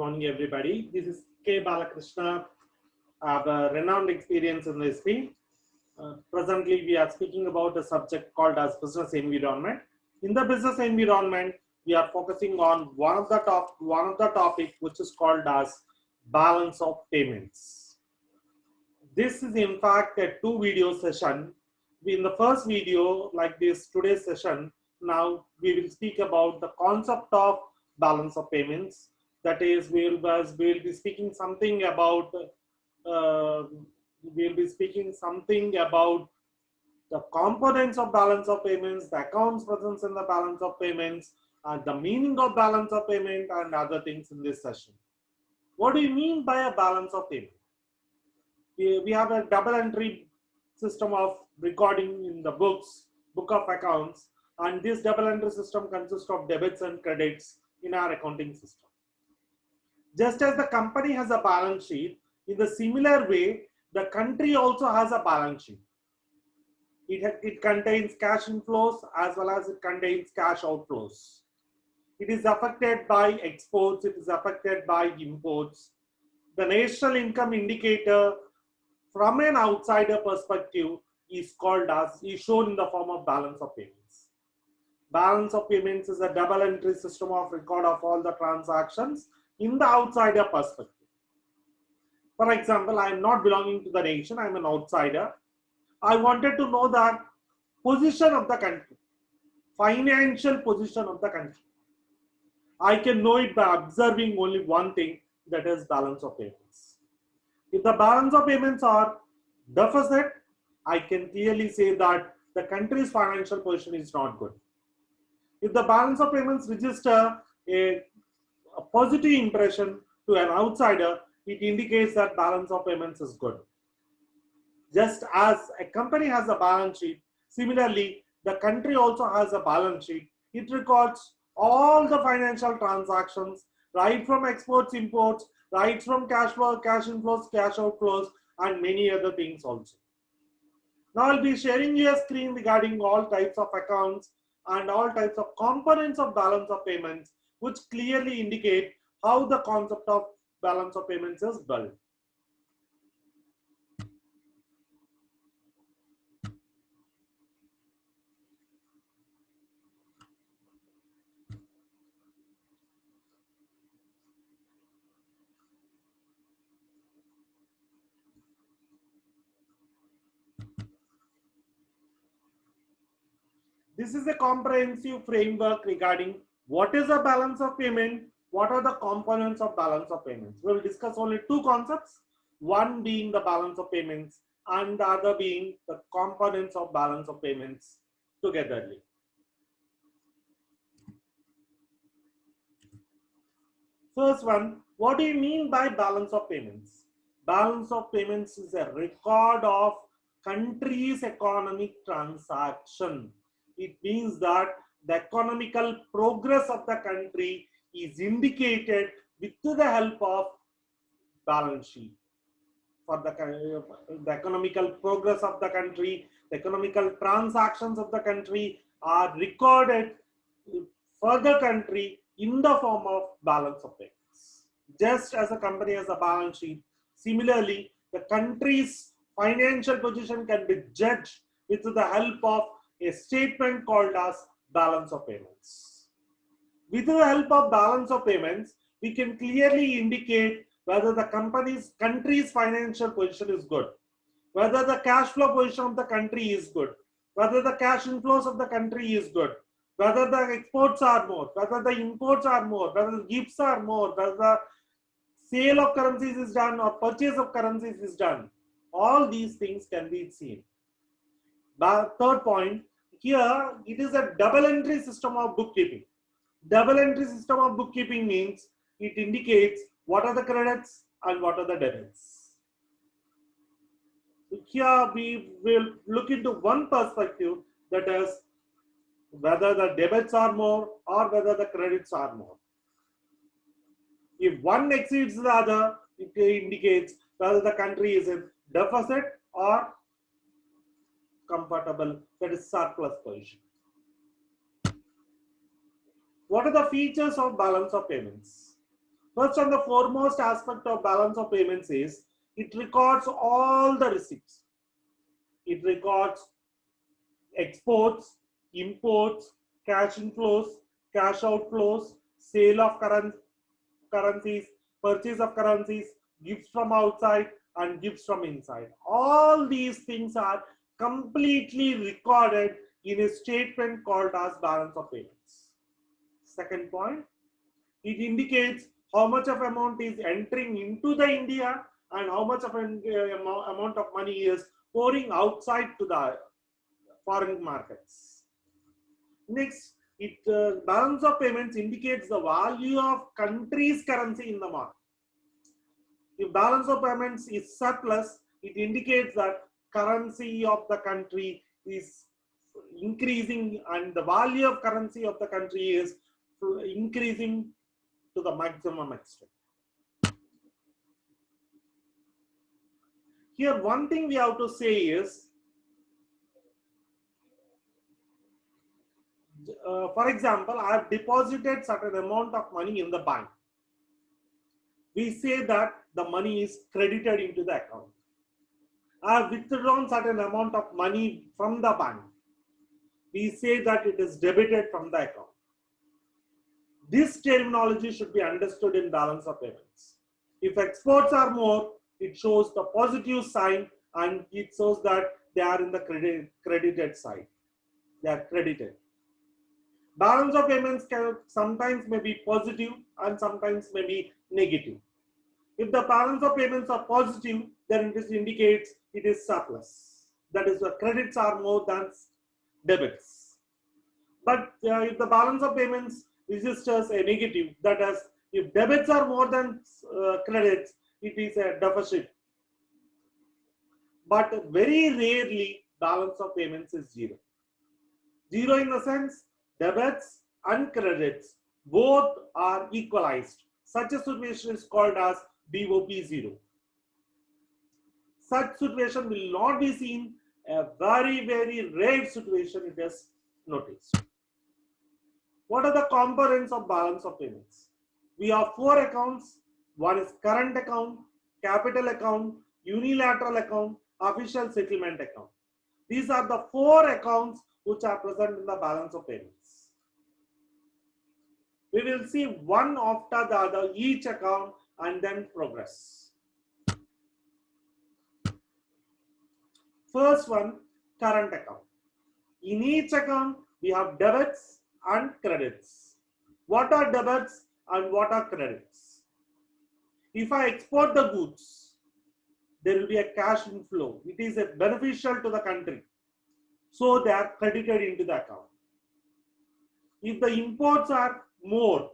morning, everybody. This is K. Balakrishna. I have a renowned experience in this field. Presently, we are speaking about a subject called as business environment. In the business environment, we are focusing on one of the topic which is called as balance of payments. This is in fact a two-video session. In the first video, like this today's session, now we will speak about the concept of balance of payments. That is, we'll be speaking something about the components of balance of payments, the accounts presence in the balance of payments, and the meaning of balance of payment, and other things in this session. What do you mean by a balance of payment? We have a double entry system of recording in the book of accounts, and this double entry system consists of debits and credits in our accounting system. Just as the company has a balance sheet, in the similar way, the country also has a balance sheet. It contains cash inflows as well as it contains cash outflows. It is affected by exports, it is affected by imports. The national income indicator from an outsider perspective is shown in the form of balance of payments. Balance of payments is a double entry system of record of all the transactions in the outsider perspective. For example, I am not belonging to the nation, I am an outsider. I wanted to know the position of the country, financial position of the country. I can know it by observing only one thing, that is balance of payments. If the balance of payments are deficit, I can clearly say that the country's financial position is not good. If the balance of payments register a positive impression to an outsider, it indicates that balance of payments is good. Just as a company has a balance sheet, similarly, the country also has a balance sheet. It records all the financial transactions, right from exports, imports, right from cash flow, cash inflows, cash outflows, and many other things also. Now I'll be sharing you a screen regarding all types of accounts and all types of components of balance of payments, which clearly indicate how the concept of balance of payments is built. This is a comprehensive framework regarding what is a balance of payment, what are the components of balance of payments. We will discuss only two concepts, one being the balance of payments and the other being the components of balance of payments togetherly. First one, what do you mean by balance of payments? Balance of payments is a record of country's economic transaction. It means that the economical progress of the country is indicated with the help of balance sheet. For the economical progress of the country, the economical transactions of the country are recorded for the country in the form of balance of payments. Just as a company has a balance sheet, similarly, the country's financial position can be judged with the help of a statement called as balance of payments. With the help of balance of payments, we can clearly indicate whether the country's financial position is good, whether the cash flow position of the country is good, whether the cash inflows of the country is good, whether the exports are more, whether the imports are more, whether the gifts are more, whether the sale of currencies is done or purchase of currencies is done. All these things can be seen. But third point, here it is a double entry system of bookkeeping. Double entry system of bookkeeping means it indicates what are the credits and what are the debits. Here we will look into one perspective, that is whether the debits are more or whether the credits are more. If one exceeds the other, it indicates whether the country is in deficit or comfortable, that is surplus position. What are the features of balance of payments? First and the foremost aspect of balance of payments is it records all the receipts. It records exports, imports, cash inflows, cash outflows, sale of currencies, purchase of currencies, gifts from outside and gifts from inside. All these things are completely recorded in a statement called as balance of payments. Second point, it indicates how much of amount is entering into the India and how much of an amount of money is pouring outside to the foreign markets. Next, balance of payments indicates the value of country's currency in the market. If balance of payments is surplus, it indicates that currency of the country is increasing and the value of currency of the country is increasing to the maximum extent. Here, one thing we have to say is, for example, I have deposited certain amount of money in the bank. We say that the money is credited into the account. I have withdrawn certain amount of money from the bank. We say that it is debited from the account. This terminology should be understood in balance of payments. If exports are more, it shows the positive sign and it shows that they are in the credited side. They are credited. Balance of payments can sometimes may be positive and sometimes may be negative. If the balance of payments are positive, then it indicates it is surplus. That is, the credits are more than debits. But if the balance of payments registers a negative, that is, if debits are more than credits, it is a deficit. But very rarely, balance of payments is zero. Zero in the sense, debits and credits both are equalized. Such a situation is called as BOP 0. Such situation will not be seen. A very, very rare situation it is noticed. What are the components of balance of payments? We have 4 accounts. One is current account, capital account, unilateral account, official settlement account. These are the 4 accounts which are present in the balance of payments. We will see one after the other each account and then progress. First one, current account. In each account, we have debits and credits. What are debits and what are credits? If I export the goods, there will be a cash inflow. It is beneficial to the country. So they are credited into the account. If the imports are more,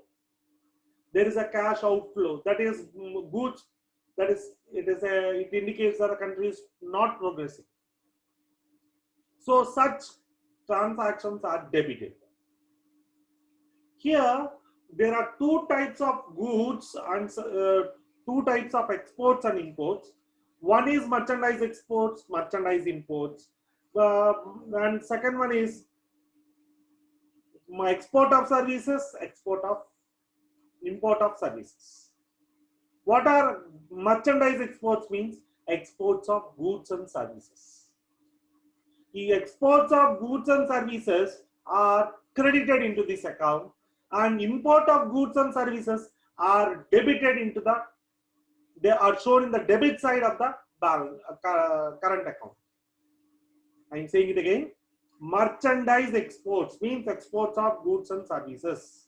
there is a cash outflow. That is goods. That is, it indicates that the country is not progressing. So such transactions are debited. Here, there are 2 types of goods and 2 types of exports and imports. One is merchandise exports, merchandise imports. And second one is export of services, import of services. What are merchandise exports means? Exports of goods and services. The exports of goods and services are credited into this account and import of goods and services are debited into the, they are shown in the debit side of the current account. I am saying it again. Merchandise exports means exports of goods and services.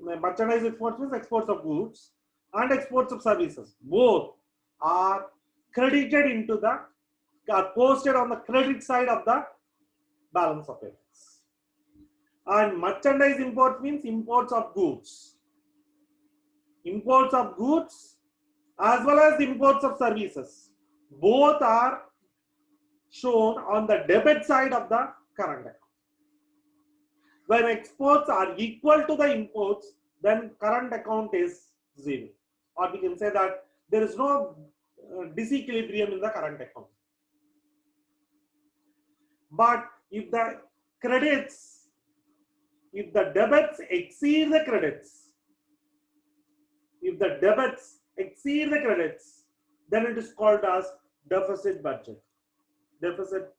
Merchandise exports means exports of goods and exports of services. Both are credited into the, are posted on the credit side of the balance of payments. And merchandise import means imports of goods. Imports of goods as well as imports of services. Both are shown on the debit side of the current account. When exports are equal to the imports, then current account is 0. Or we can say that there is no disequilibrium in the current account. But if the credits, if the debits exceed the credits, If the debits exceed the credits, then it is called as deficit budget. Deficit.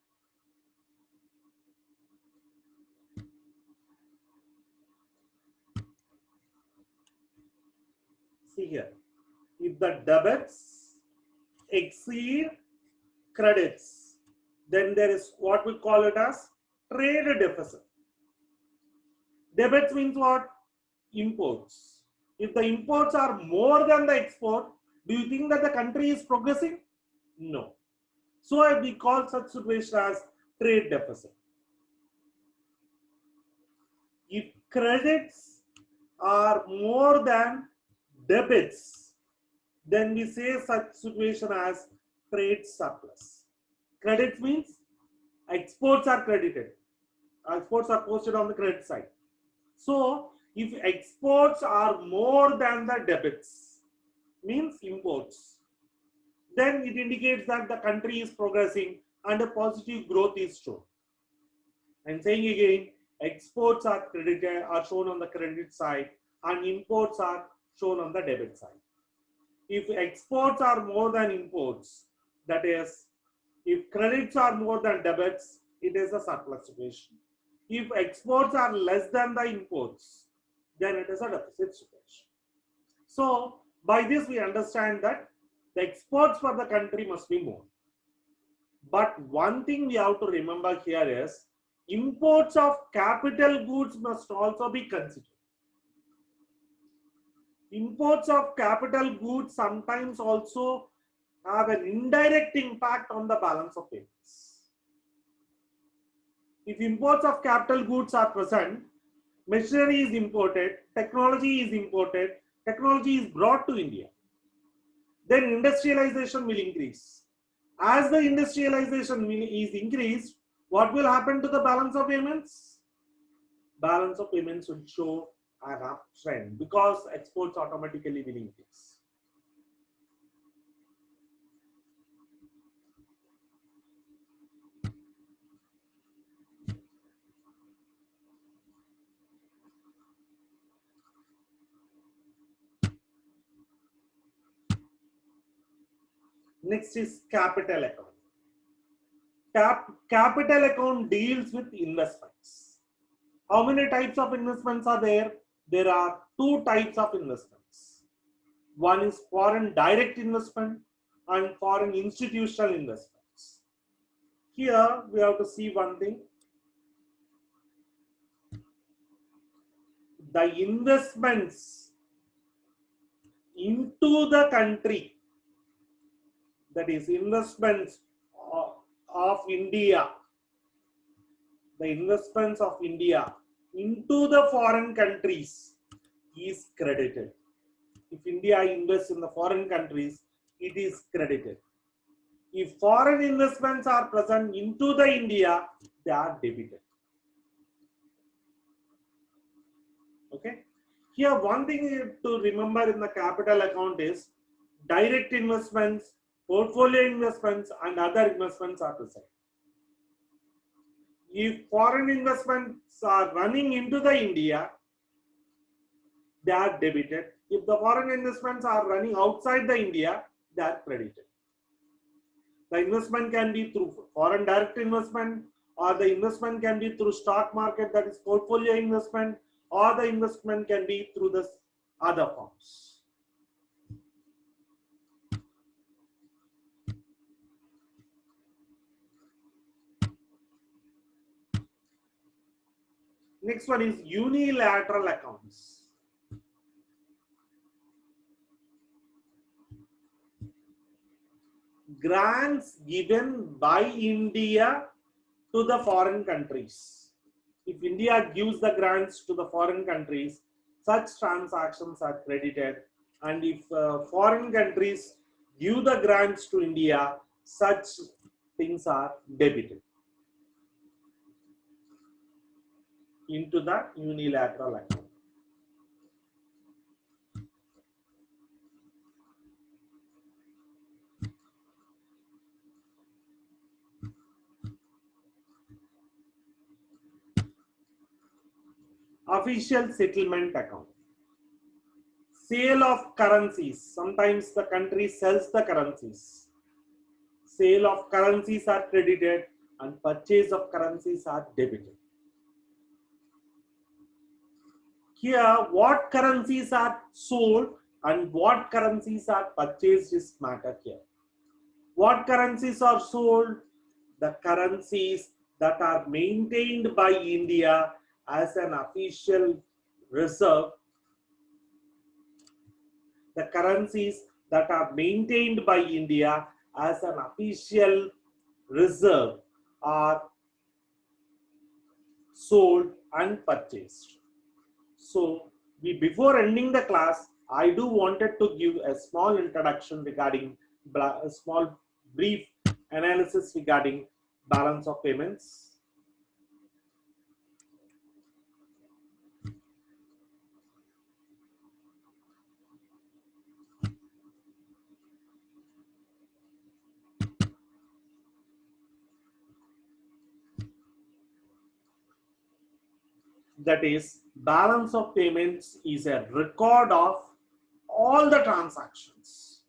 See here. If the debits exceed credits, then there is what we call it as trade deficit. Debits means what? Imports. If the imports are more than the export, do you think that the country is progressing? No. So we call such situation as trade deficit. If credits are more than debits, then we say such situation as trade surplus. Credits means exports are credited. Exports are posted on the credit side. So if exports are more than the debits, means imports, then it indicates that the country is progressing and a positive growth is shown. I'm saying again, exports are credited, are shown on the credit side, and imports are shown on the debit side. If exports are more than imports, that is, if credits are more than debits, it is a surplus situation. If exports are less than the imports, then it is a deficit situation. So by this we understand that the exports for the country must be more. But one thing we have to remember here is imports of capital goods must also be considered. Imports of capital goods sometimes also have an indirect impact on the balance of payments. If imports of capital goods are present, machinery is imported, technology is brought to India, then industrialization will increase. As the industrialization is increased, what will happen to the balance of payments? Balance of payments will show an uptrend because exports automatically will increase. Next is capital account. Capital account deals with investments. How many types of investments are there? There are two types of investments. One is foreign direct investment and foreign institutional investments. Here we have to see one thing. The investments into the country, that is investments of India, the investments of India into the foreign countries is credited. If India invests in the foreign countries, it is credited. If foreign investments are present into the India, they are debited. Okay. Here, one thing to remember in the capital account is direct investments, portfolio investments, and other investments are present. If foreign investments are running into the India, they are debited. If the foreign investments are running outside the India, they are credited. The investment can be through foreign direct investment, or the investment can be through stock market, that is portfolio investment, or the investment can be through the other forms. Next one is unilateral accounts. Grants given by India to the foreign countries. If India gives the grants to the foreign countries, such transactions are credited, and if foreign countries give the grants to India, such things are debited into the unilateral account. Official settlement account. Sale of currencies. Sometimes the country sells the currencies. Sale of currencies are credited and purchase of currencies are debited. Here, what currencies are sold and what currencies are purchased is matter here. What currencies are sold? The currencies that are maintained by India as an official reserve. The currencies that are maintained by India as an official reserve are sold and purchased. So, before ending the class, I do wanted to give a small introduction regarding a small brief analysis regarding balance of payments. That is, balance of payments is a record of all the transactions.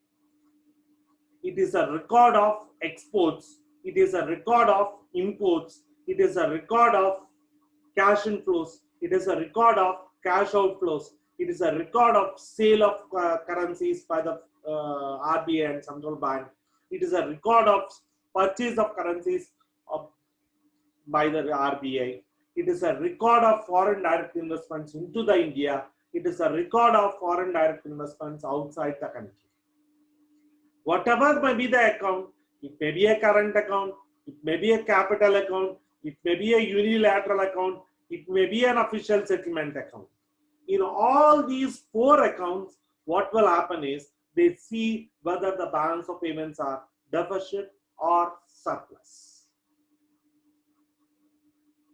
It is a record of exports. It is a record of imports. It is a record of cash inflows. It is a record of cash outflows. It is a record of sale of currencies by the RBI and central bank. It is a record of purchase of currencies by the RBI. It is a record of foreign direct investments into the India. It is a record of foreign direct investments outside the country. Whatever may be the account, it may be a current account, it may be a capital account, it may be a unilateral account, it may be an official settlement account. In all these four accounts, what will happen is they see whether the balance of payments are deficit or surplus.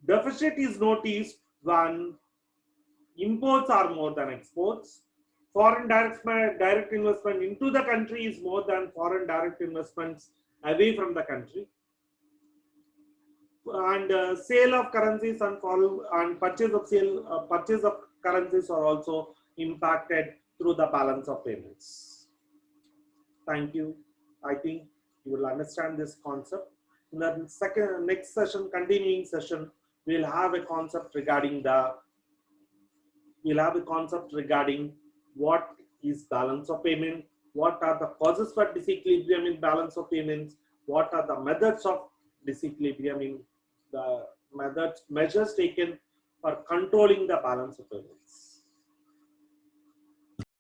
Deficit is noticed when imports are more than exports. Foreign direct investment into the country is more than foreign direct investments away from the country. And sale of currencies and purchase of currencies are also impacted through the balance of payments. Thank you. I think you will understand this concept. In the next session, continuing session, we'll have a concept regarding what is balance of payment, what are the causes for disequilibrium in balance of payments, what are the methods of disequilibrium in the measures taken for controlling the balance of payments.